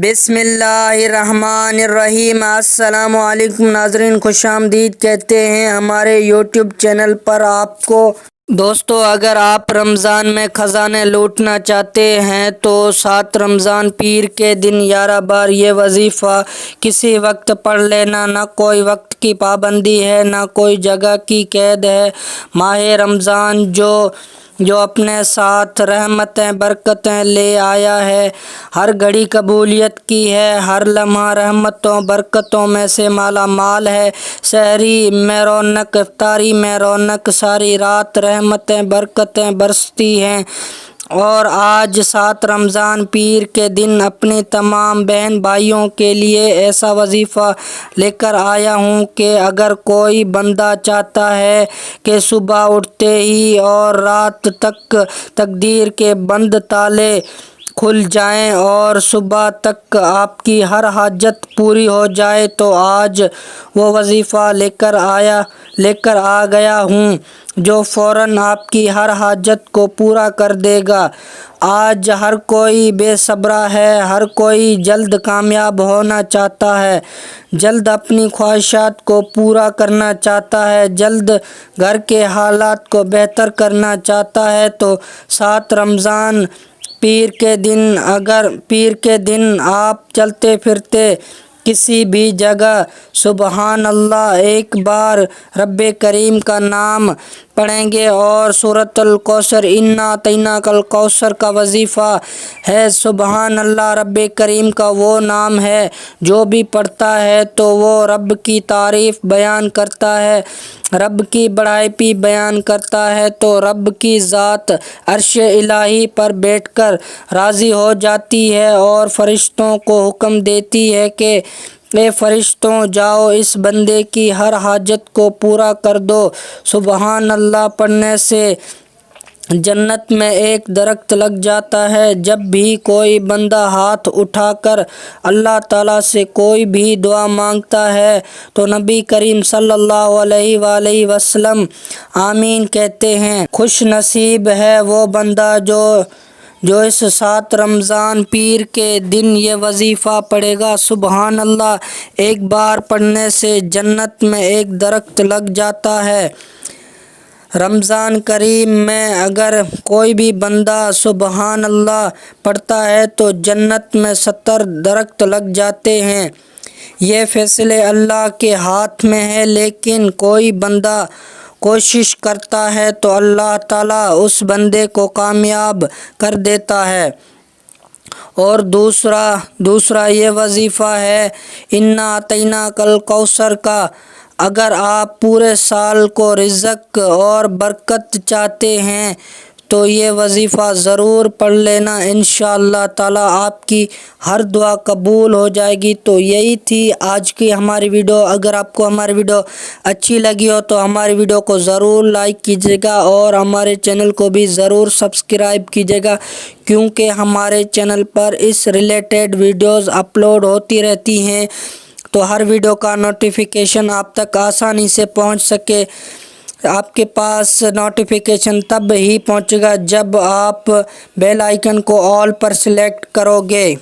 بسم اللہ الرحمن الرحیم۔ السلام علیکم ناظرین، خوش آمدید کہتے ہیں ہمارے یوٹیوب چینل پر آپ کو۔ دوستو، اگر آپ رمضان میں خزانے لوٹنا چاہتے ہیں تو 7 رمضان پیر کے دن 11 بار یہ وظیفہ کسی وقت پڑھ لینا۔ نہ کوئی وقت کی پابندی ہے، نہ کوئی جگہ کی قید ہے۔ ماہ رمضان جو اپنے ساتھ رحمتیں برکتیں لے آیا ہے، ہر گھڑی قبولیت کی ہے، ہر لمحہ رحمتوں برکتوں میں سے مالا مال ہے۔ سحری میں رونق، افطاری میں رونق، ساری رات رحمتیں برکتیں برستی ہیں۔ اور آج 7 رمضان پیر کے دن اپنی تمام بہن بھائیوں کے لیے ایسا وظیفہ لے کر آیا ہوں کہ اگر کوئی بندہ چاہتا ہے کہ صبح اٹھتے ہی اور رات تک تقدیر کے بند تالے کھل جائیں اور صبح تک آپ کی ہر حاجت پوری ہو جائے، تو آج وہ وظیفہ لے کر آ گیا ہوں جو فوراً آپ کی ہر حاجت کو پورا کر دے گا۔ آج ہر کوئی بے صبر ہے، ہر کوئی جلد کامیاب ہونا چاہتا ہے، جلد اپنی خواہشات کو پورا کرنا چاہتا ہے، جلد گھر کے حالات کو بہتر کرنا چاہتا ہے۔ تو 7 رمضان پیر کے دن آپ چلتے پھرتے کسی بھی جگہ سبحان اللہ ایک بار رب کریم کا نام پڑھیں گے اور سورۃ الکوثر انا اعطیناک الکوثر کا وظیفہ ہے۔ سبحان اللہ رب کریم کا وہ نام ہے جو بھی پڑھتا ہے تو وہ رب کی تعریف بیان کرتا ہے، رب کی بڑائی بیان کرتا ہے، تو رب کی ذات عرش الہی پر بیٹھ کر راضی ہو جاتی ہے اور فرشتوں کو حکم دیتی ہے کہ اے فرشتوں، جاؤ اس بندے کی ہر حاجت کو پورا کر دو۔ سبحان اللہ پڑھنے سے جنت میں ایک درخت لگ جاتا ہے۔ جب بھی کوئی بندہ ہاتھ اٹھا کر اللہ تعالیٰ سے کوئی بھی دعا مانگتا ہے تو نبی کریم صلی اللہ علیہ وآلہ وسلم آمین کہتے ہیں۔ خوش نصیب ہے وہ بندہ جو اس 7 رمضان پیر کے دن یہ وظیفہ پڑھے گا۔ سبحان اللہ ایک بار پڑھنے سے جنت میں ایک درخت لگ جاتا ہے۔ رمضان کریم میں اگر کوئی بھی بندہ سبحان اللہ پڑھتا ہے تو جنت میں 70 درخت لگ جاتے ہیں۔ یہ فیصلے اللہ کے ہاتھ میں ہے، لیکن کوئی بندہ کوشش کرتا ہے تو اللہ تعالیٰ اس بندے کو کامیاب کر دیتا ہے۔ اور دوسرا یہ وظیفہ ہے انا اعطیناک الکوثر کا۔ اگر آپ پورے سال کو رزق اور برکت چاہتے ہیں تو یہ وظیفہ ضرور پڑھ لینا، انشاءاللہ تعالیٰ آپ کی ہر دعا قبول ہو جائے گی۔ تو یہی تھی آج کی ہماری ویڈیو۔ اگر آپ کو ہماری ویڈیو اچھی لگی ہو تو ہماری ویڈیو کو ضرور لائک کیجیے گا اور ہمارے چینل کو بھی ضرور سبسکرائب کیجیے گا، کیونکہ ہمارے چینل پر اس ریلیٹڈ ویڈیوز اپلوڈ ہوتی رہتی ہیں، تو ہر ویڈیو کا نوٹیفیکیشن آپ تک آسانی سے پہنچ سکے۔ آپ کے پاس نوٹیفیکیشن تب ہی پہنچے گا جب آپ بیل آئیکن کو آل پر سلیکٹ کرو گے۔